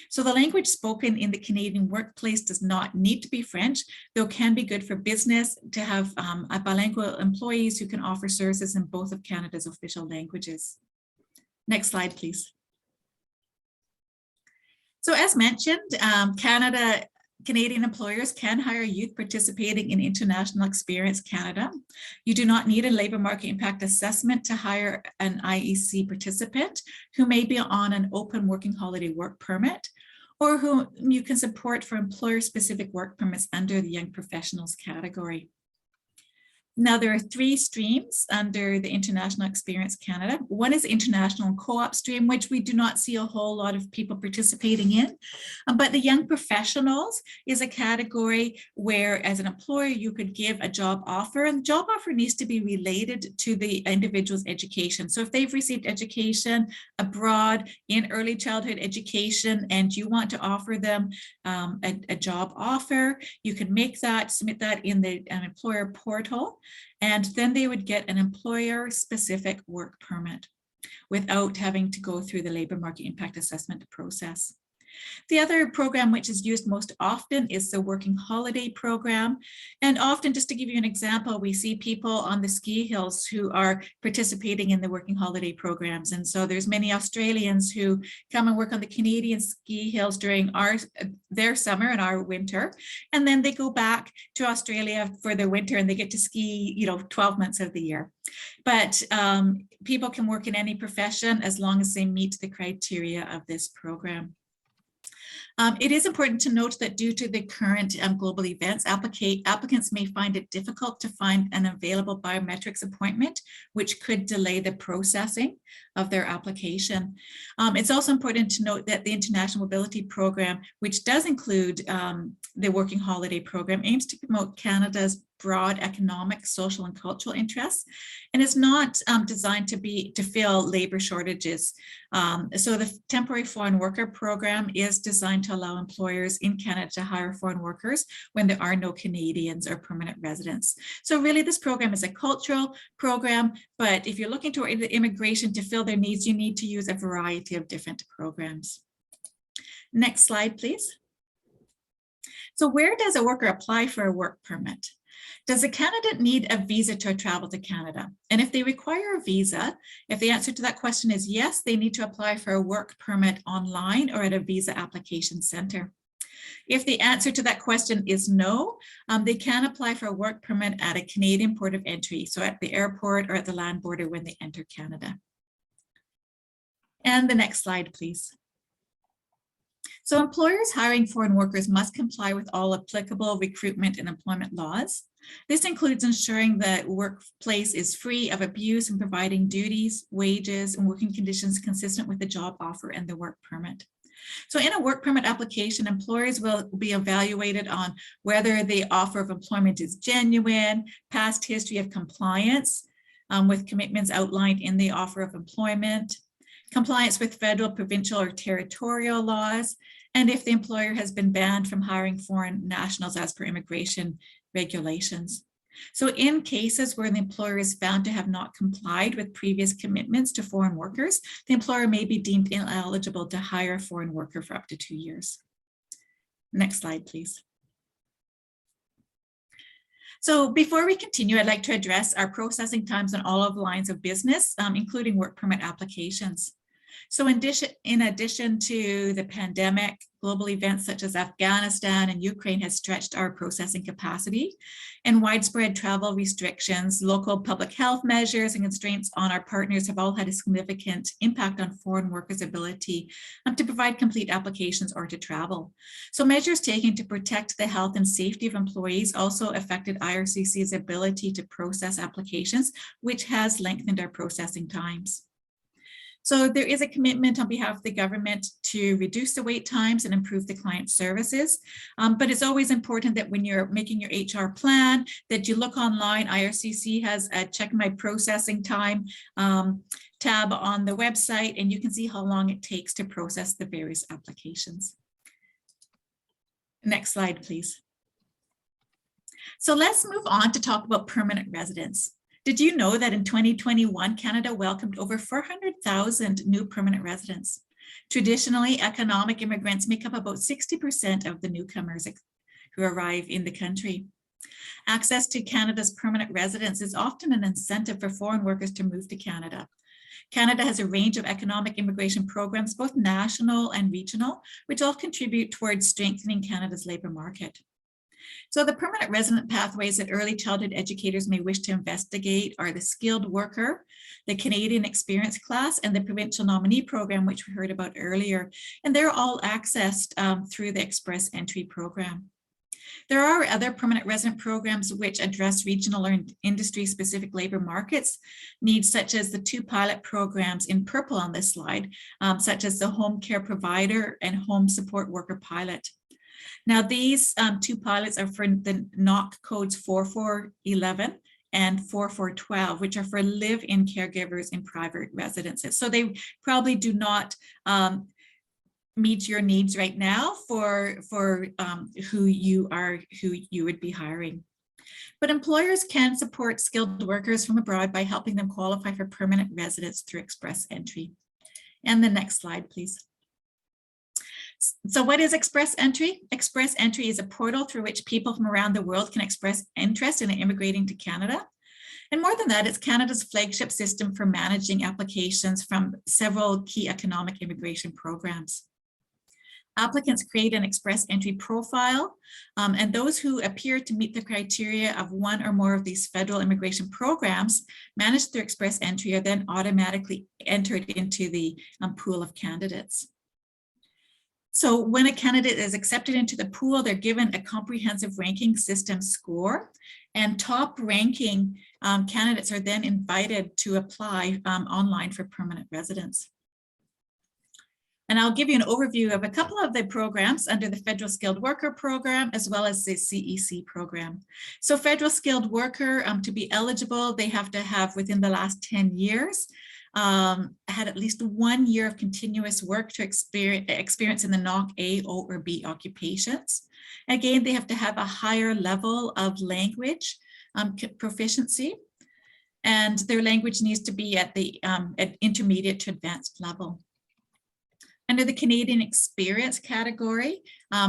So the language spoken in the Canadian workplace does not need to be French, though can be good for business to have bilingual employees who can offer services in both of Canada's official languages. Next slide, please. So as mentioned, Canadian employers can hire youth participating in International Experience Canada. You do not need a labour market impact assessment to hire an IEC participant who may be on an open working holiday work permit, or whom you can support for employer-specific work permits under the Young Professionals category. Now, there are three streams under the International Experience Canada. One is international and co-op stream, which we do not see a whole lot of people participating in. But the young professionals is a category where, as an employer, you could give a job offer, and the job offer needs to be related to the individual's education. So if they've received education abroad in early childhood education and you want to offer them a job offer, you can make that, submit that in the employer portal, and then they would get an employer-specific work permit without having to go through the labour market impact assessment process. The other program which is used most often is the Working Holiday Program. And often, just to give you an example, we see people on the ski hills who are participating in the Working Holiday Programs. And so there's many Australians who come and work on the Canadian ski hills during their summer and our winter. And then they go back to Australia for their winter and they get to ski, 12 months of the year. But people can work in any profession as long as they meet the criteria of this program. It is important to note that due to the current global events, applicants may find it difficult to find an available biometrics appointment, which could delay the processing of their application. It's also important to note that the International Mobility Program, which does include the Working Holiday Program, aims to promote Canada's broad economic, social, and cultural interests, and is not designed to fill labor shortages. So the Temporary Foreign Worker Program is designed to allow employers in Canada to hire foreign workers when there are no Canadians or permanent residents. So really, this program is a cultural program, but if you're looking toward immigration to fill their needs, you need to use a variety of different programs. Next slide, please. So where does a worker apply for a work permit? Does a candidate need a visa to travel to Canada? And if they require a visa, if the answer to that question is yes, they need to apply for a work permit online or at a visa application center. If the answer to that question is no, they can apply for a work permit at a Canadian port of entry, so at the airport or at the land border when they enter Canada. And the next slide, please. So employers hiring foreign workers must comply with all applicable recruitment and employment laws. This includes ensuring that workplace is free of abuse and providing duties, wages, and working conditions consistent with the job offer and the work permit. So in a work permit application, employers will be evaluated on whether the offer of employment is genuine, past history of compliance with commitments outlined in the offer of employment, compliance with federal, provincial, or territorial laws, and if the employer has been banned from hiring foreign nationals as per immigration regulations. So in cases where the employer is found to have not complied with previous commitments to foreign workers, the employer may be deemed ineligible to hire a foreign worker for up to 2 years. Next slide, please. So before we continue, I'd like to address our processing times on all of the lines of business, including work permit applications. So in addition to the pandemic, global events such as Afghanistan and Ukraine has stretched our processing capacity, and widespread travel restrictions, local public health measures, and constraints on our partners have all had a significant impact on foreign workers' ability to provide complete applications or to travel. So measures taken to protect the health and safety of employees also affected IRCC's ability to process applications, which has lengthened our processing times. So there is a commitment on behalf of the government to reduce the wait times and improve the client services. But it's always important that when you're making your HR plan, that you look online. IRCC has a check my processing time tab on the website, and you can see how long it takes to process the various applications. Next slide, please. So let's move on to talk about permanent residence. Did you know that in 2021, Canada welcomed over 400,000 new permanent residents? Traditionally, economic immigrants make up about 60% of the newcomers who arrive in the country. Access to Canada's permanent residence is often an incentive for foreign workers to move to Canada. Canada has a range of economic immigration programs, both national and regional, which all contribute towards strengthening Canada's labour market. So the permanent resident pathways that early childhood educators may wish to investigate are the skilled worker, the Canadian experience class, and the Provincial Nominee program, which we heard about earlier. And they're all accessed through the Express Entry program. There are other permanent resident programs which address regional or industry-specific labour markets needs, such as the 2 pilot programs in purple on this slide, such as the Home Care Provider and Home Support Worker Pilot. Now, these 2 pilots are for the NOC codes 4411 and 4412, which are for live-in caregivers in private residences. So they probably do not meet your needs right now for who you would be hiring. But employers can support skilled workers from abroad by helping them qualify for permanent residence through Express Entry. And the next slide, please. So what is Express Entry? Express Entry is a portal through which people from around the world can express interest in immigrating to Canada. And more than that, it's Canada's flagship system for managing applications from several key economic immigration programs. Applicants create an Express Entry profile, and those who appear to meet the criteria of one or more of these federal immigration programs managed through Express Entry are then automatically entered into the pool of candidates. So when a candidate is accepted into the pool, they're given a comprehensive ranking system score, and top ranking candidates are then invited to apply online for permanent residence. And I'll give you an overview of a couple of the programs under the Federal Skilled Worker Program, as well as the CEC program. So Federal Skilled Worker, to be eligible, they have to have within the last 10 years had at least 1 year of continuous work to experience in the NOC A, O, or B occupations. Again, they have to have a higher level of language proficiency, and their language needs to be at the at intermediate to advanced level. Under the Canadian experience category,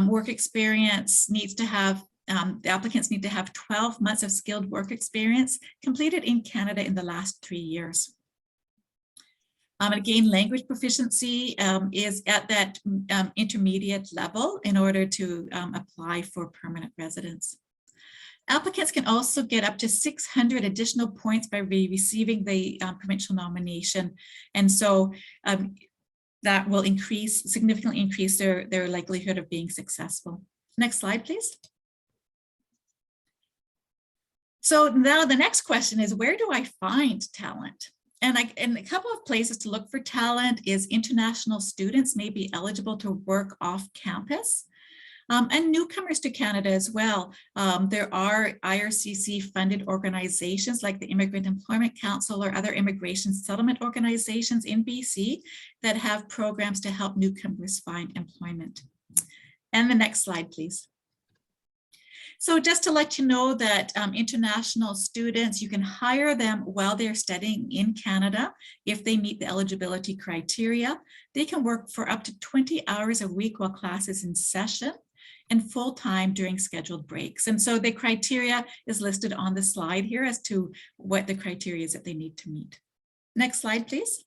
work experience needs to have, the applicants need to have 12 months of skilled work experience completed in Canada in the last 3 years. Again, language proficiency is at that intermediate level in order to apply for permanent residence. Applicants can also get up to 600 additional points by receiving the provincial nomination. And so that will significantly increase their likelihood of being successful. Next slide, please. So now the next question is, where do I find talent? And a couple of places to look for talent is international students may be eligible to work off campus. And newcomers to Canada as well. There are IRCC funded organizations like the Immigrant Employment Council or other immigration settlement organizations in BC that have programs to help newcomers find employment. And the next slide, please. So just to let you know that international students, you can hire them while they're studying in Canada if they meet the eligibility criteria. They can work for up to 20 hours a week while class is in session and full-time during scheduled breaks. And so the criteria is listed on the slide here as to what the criteria is that they need to meet. Next slide, please.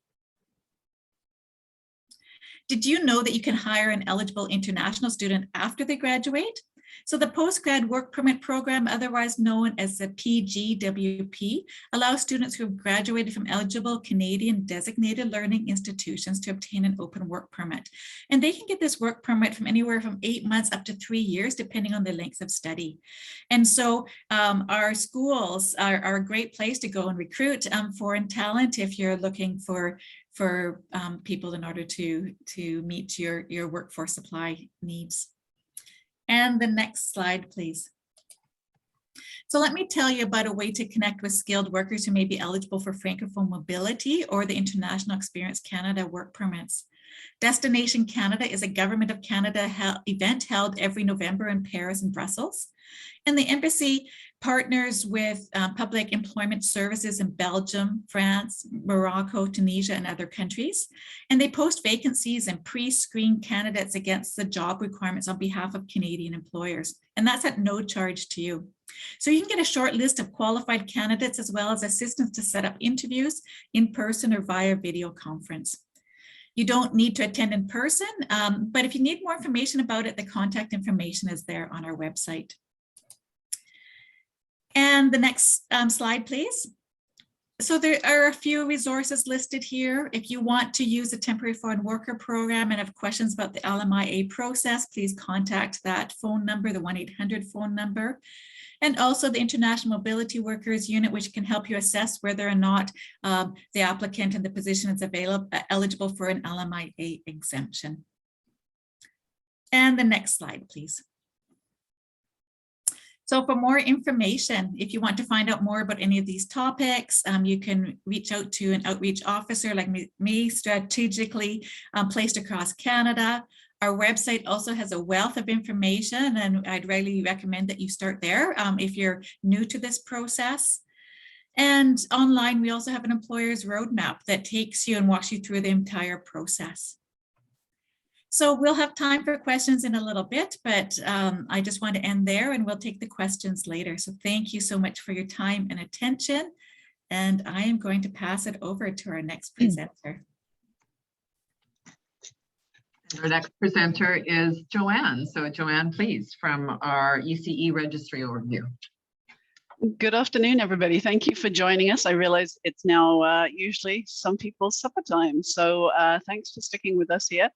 Did you know that you can hire an eligible international student after they graduate? So the Postgrad Work Permit Program, otherwise known as the PGWP, allows students who have graduated from eligible Canadian designated learning institutions to obtain an open work permit. And they can get this work permit from anywhere from 8 months up to 3 years, depending on the length of study. And so our schools are a great place to go and recruit foreign talent if you're looking for people in order to meet your workforce supply needs. And the next slide, please. So let me tell you about a way to connect with skilled workers who may be eligible for Francophone mobility or the International Experience Canada work permits. Destination Canada is a Government of Canada event held every November in Paris and Brussels. And the embassy partners with public employment services in Belgium, France, Morocco, Tunisia, and other countries. And they post vacancies and pre-screen candidates against the job requirements on behalf of Canadian employers. And that's at no charge to you. So you can get a short list of qualified candidates as well as assistance to set up interviews in person or via video conference. You don't need to attend in person, but if you need more information about it, the contact information is there on our website. And the next slide, please. So there are a few resources listed here. If you want to use a temporary foreign worker program and have questions about the Lmia process, please contact that phone number, the 1-800 phone number. And also the International Mobility Workers Unit, which can help you assess whether or not the applicant and the position is eligible for an Lmia exemption. And the next slide, please. So for more information, if you want to find out more about any of these topics, you can reach out to an outreach officer like me, strategically placed across Canada. Our website also has a wealth of information, and I'd really recommend that you start there if you're new to this process. And online, we also have an employer's roadmap that takes you and walks you through the entire process. So we'll have time for questions in a little bit, but I just want to end there and we'll take the questions later. So thank you so much for your time and attention. And I am going to pass it over to our next presenter. Our next presenter is Joanne. So Joanne, please, from our Ece Registry Overview. Good afternoon, everybody. Thank you for joining us. I realize it's now usually some people's supper time. So thanks for sticking with us here.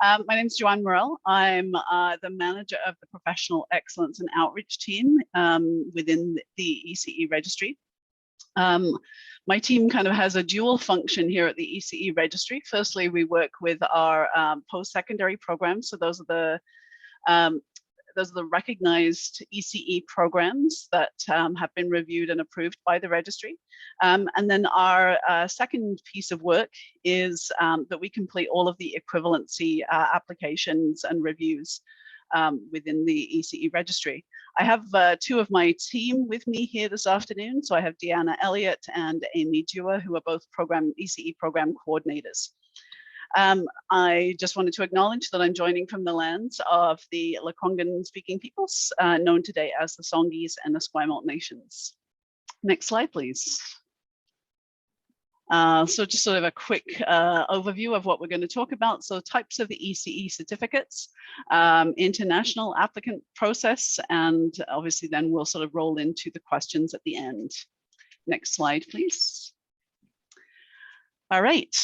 My name is Joanne Morell. I'm the manager of the Professional Excellence and Outreach team within the Ece Registry. My team kind of has a dual function here at the Ece Registry. Firstly, we work with our post-secondary programs. So those are the recognized ECE programs that have been reviewed and approved by the registry. And then our second piece of work is that we complete all of the equivalency applications and reviews within the Ece Registry. I have two of my team with me here this afternoon. So I have Deanna Elliott and Amy Dewar, who are both ECE program coordinators. I just wanted to acknowledge that I'm joining from the lands of the Lekwungen speaking peoples, known today as the Songhees and Esquimalt nations. Next slide, please. So just sort of a quick overview of what we're going to talk about. So types of the ECE certificates, international applicant process, and obviously then we'll sort of roll into the questions at the end. Next slide, please. All right,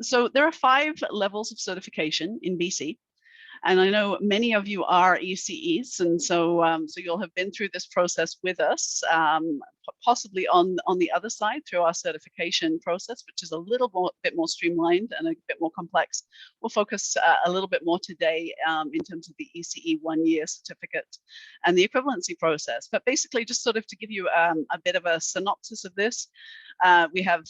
so there are 5 levels of certification in BC. And I know many of you are ECEs, and so so you'll have been through this process with us, possibly on the other side through our certification process, which is a bit more streamlined and a bit more complex. We'll focus a little bit more today in terms of the Ece One-Year Certificate and the equivalency process. But basically, just sort of to give you a bit of a synopsis of this, we have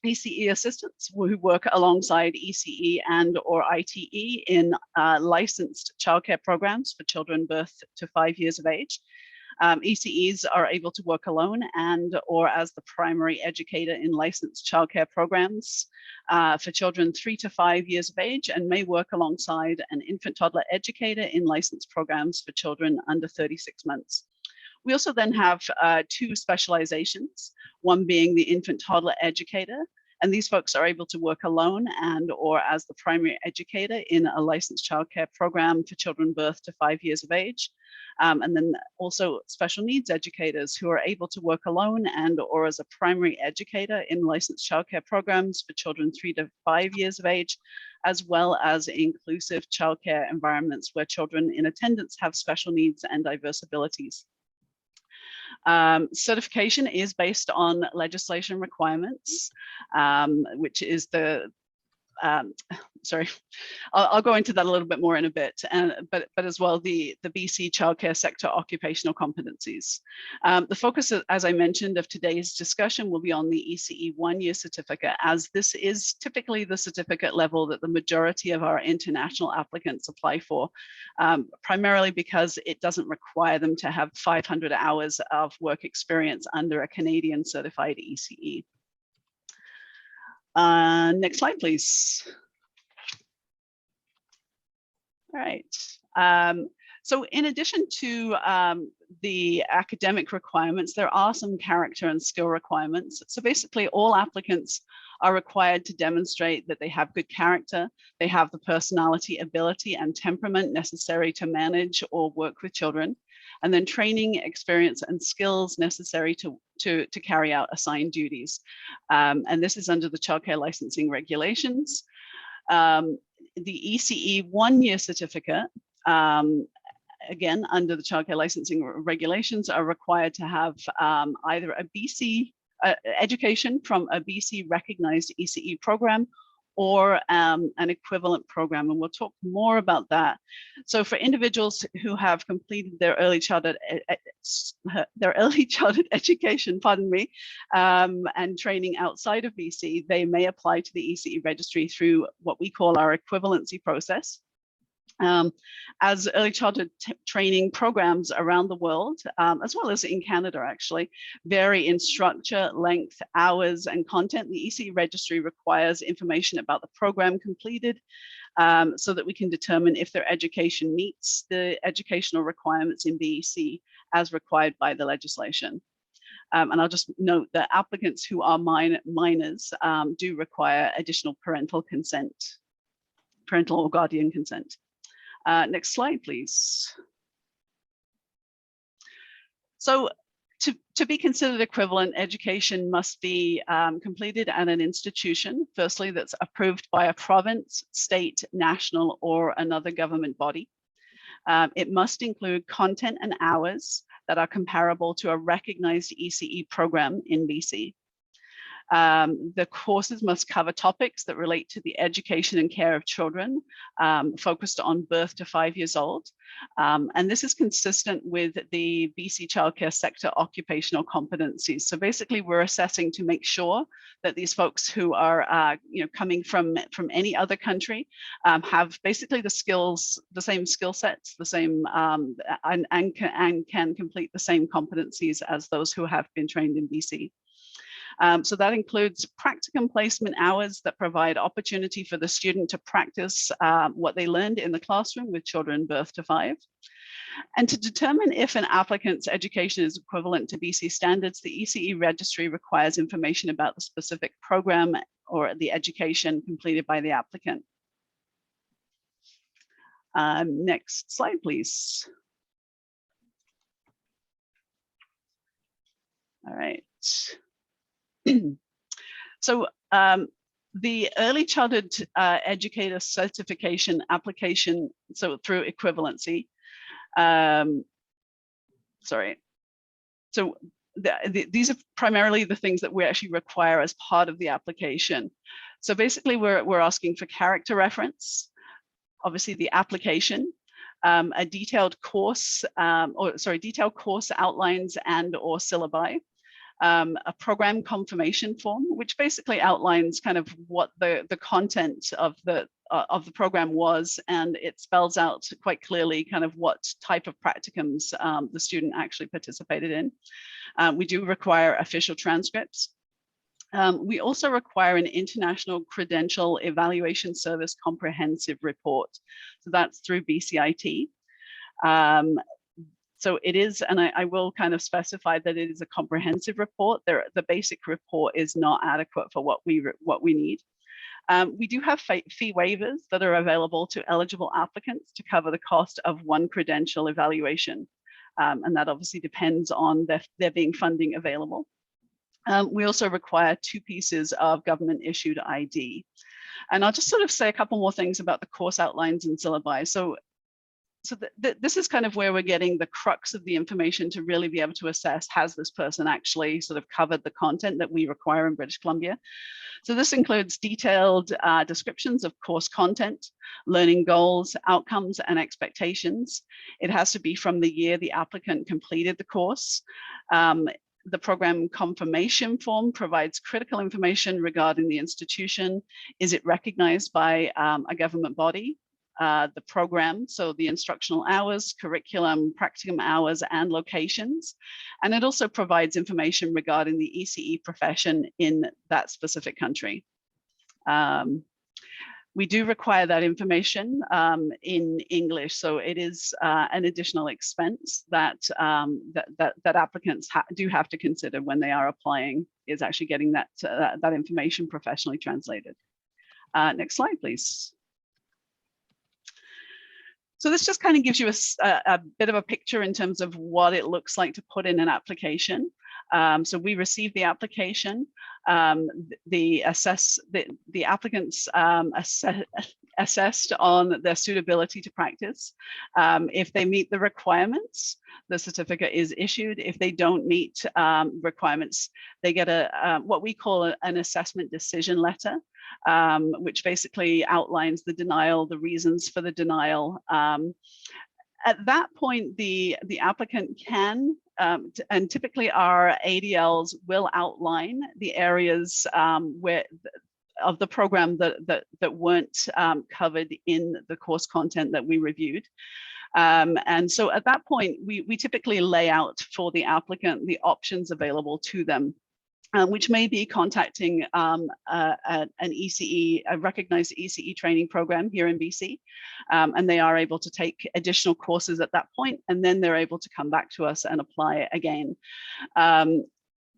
ECE assistants who work alongside ECE and or ITE in licensed childcare programs for children birth to 5 years of age. ECEs are able to work alone and or as the primary educator in licensed childcare programs for children 3 to 5 years of age, and may work alongside an infant toddler educator in licensed programs for children under 36 months. We also then have 2 specializations, one being the infant toddler educator, and these folks are able to work alone and or as the primary educator in a licensed childcare program for children birth to 5 years of age. And then also special needs educators who are able to work alone and or as a primary educator in licensed childcare programs for children 3 to 5 years of age, as well as inclusive childcare environments where children in attendance have special needs and diverse abilities. Certification is based on legislation requirements, which is the, sorry, I'll go into that a little bit more in a bit, but as well the BC childcare sector occupational competencies. The focus, as I mentioned, of today's discussion will be on the Ece One-Year Certificate, as this is typically the certificate level that the majority of our international applicants apply for, primarily because it doesn't require them to have 500 hours of work experience under a Canadian certified ECE. Next slide, please. All right. So in addition to the academic requirements, there are some character and skill requirements. So basically all applicants are required to demonstrate that they have good character, they have the personality, ability, and temperament necessary to manage or work with children, and then training, experience, and skills necessary to carry out assigned duties. And this is under the childcare licensing regulations. The Ece One-Year Certificate, again, under the childcare licensing regulations, are required to have either a BC education from a BC recognized ECE program or an equivalent program, and we'll talk more about that. So for individuals who have completed their early childhood education, pardon me, and training outside of BC, they may apply to the Ece Registry through what we call our equivalency process. As early childhood training programs around the world, as well as in Canada actually, vary in structure, length, hours, and content, the Ece Registry requires information about the program completed so that we can determine if their education meets the educational requirements in BC as required by the legislation. And I'll just note that applicants who are minors do require additional parental consent, parental or guardian consent. Next slide, please. So to be considered equivalent, education must be completed at an institution, firstly, that's approved by a province, state, national, or another government body. It must include content and hours that are comparable to a recognized ECE program in BC. The courses must cover topics that relate to the education and care of children, focused on birth to 5 years old. And this is consistent with the BC childcare sector occupational competencies. So basically we're assessing to make sure that these folks who are coming from any other country have basically the skills, the same skill sets, the same and can complete the same competencies as those who have been trained in BC. So that includes practicum placement hours that provide opportunity for the student to practice what they learned in the classroom with children birth to 5. And to determine if an applicant's education is equivalent to BC standards, the ECE registry requires information about the specific program or the education completed by the applicant. Next slide, please. All right. So the Early Childhood Educator Certification application, so through equivalency, so these are primarily the things that we actually require as part of the application. So basically we're asking for character reference, obviously the application, a detailed course, detailed course outlines and or syllabi, a program confirmation form, which basically outlines kind of what the content of the program was, and it spells out quite clearly kind of what type of practicums the student actually participated in. We do require official transcripts. We also require an International Credential Evaluation Service Comprehensive Report. So that's through BCIT. So it is, and I will kind of specify that it is a comprehensive report. The basic report is not adequate for what we need. We do have fee waivers that are available to eligible applicants to cover the cost of one credential evaluation. And that obviously depends on there being funding available. We also require 2 pieces of government issued ID. And I'll just sort of say a couple more things about the course outlines and syllabi. So this is kind of where we're getting the crux of the information to really be able to assess, has this person actually sort of covered the content that we require in British Columbia? So this includes detailed descriptions of course content, learning goals, outcomes, and expectations. It has to be from the year the applicant completed the course. The program confirmation form provides critical information regarding the institution. Is it recognized by a government body? The program, so the instructional hours, curriculum, practicum hours, and locations. And it also provides information regarding the ECE profession in that specific country. We do require that information in English, so it is an additional expense that that applicants do have to consider when they are applying, is actually getting that information professionally translated. Next slide, please. So this just kind of gives you a bit of a picture in terms of what it looks like to put in an application. So we receive the application, the applicants assessed on their suitability to practice. If they meet the requirements, the certificate is issued. If they don't meet requirements, they get what we call an assessment decision letter, which basically outlines the denial, the reasons for the denial. At that point, the applicant can, and typically our ADLs will outline the areas where of the program that weren't covered in the course content that we reviewed. And so at that point, we typically lay out for the applicant the options available to them, which may be contacting an ECE, a recognized ECE training program here in BC, and they are able to take additional courses at that point, and then they're able to come back to us and apply again.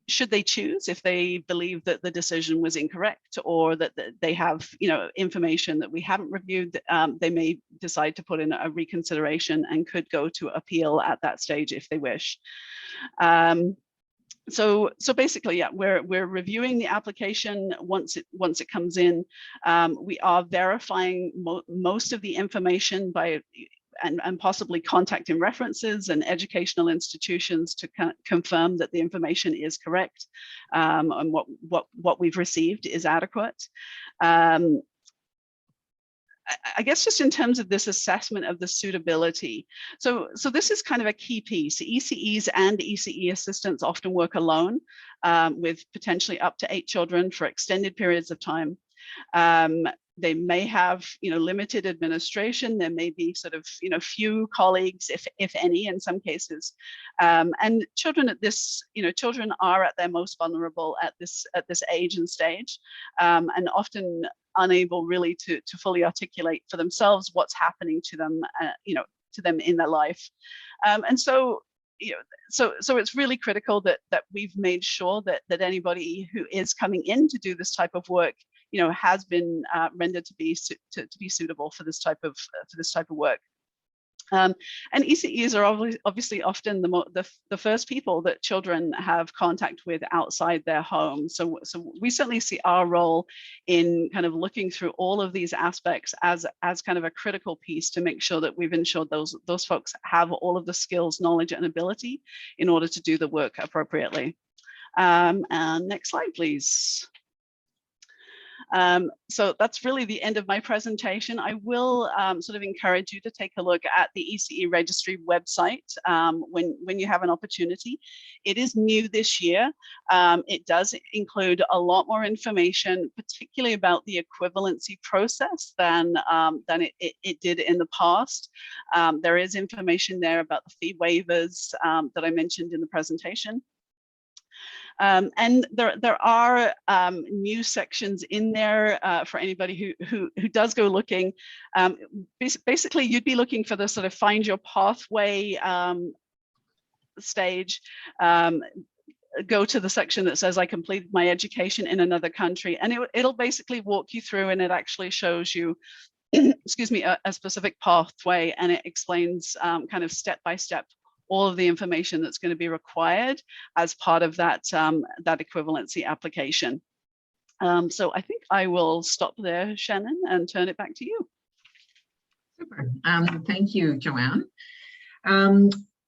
Should they choose, if they believe that the decision was incorrect or that they have, information that we haven't reviewed, they may decide to put in a reconsideration and could go to appeal at that stage if they wish. So basically, yeah, we're reviewing the application once it comes in. We are verifying most of the information by and possibly contacting references and educational institutions to confirm that the information is correct and what we've received is adequate. I guess just in terms of this assessment of the suitability. So this is kind of a key piece. ECEs and ECE assistants often work alone with potentially up to 8 children for extended periods of time. They may have, limited administration. There may be sort of, few colleagues, if any, in some cases. And children at this, children are at their most vulnerable at this age and stage, and often unable really to fully articulate for themselves what's happening to them, to them in their life. And so, so it's really critical that we've made sure that anybody who is coming in to do this type of work, has been rendered to be suitable for this type of work. And ECEs are obviously often the first people that children have contact with outside their home. So we certainly see our role in kind of looking through all of these aspects as kind of a critical piece to make sure that we've ensured those folks have all of the skills, knowledge, and ability in order to do the work appropriately. And next slide, please. So that's really the end of my presentation. I will sort of encourage you to take a look at the Ece Registry website when you have an opportunity. It is new this year. It does include a lot more information, particularly about the equivalency process than it did in the past. There is information there about the fee waivers that I mentioned in the presentation. And there are new sections in there for anybody who does go looking. Basically, you'd be looking for the sort of find your pathway stage. Go to the section that says I completed my education in another country, and it'll basically walk you through, and it actually shows you excuse me, a specific pathway, and it explains kind of step by step all of the information that's going to be required as part of that, that equivalency application. So I think I will stop there, Shannon, and turn it back to you. Super. Thank you, Joanne.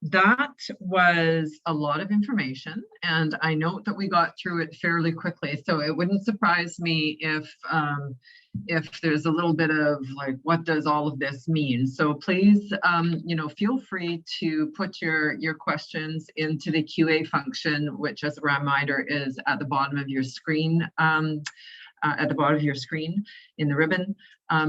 That was a lot of information, and I note that we got through it fairly quickly. So it wouldn't surprise me if there's a little bit of like, what does all of this mean? So please, feel free to put your questions into the QA function, which, as a reminder, is at the bottom of your screen. At the bottom of your screen in the ribbon.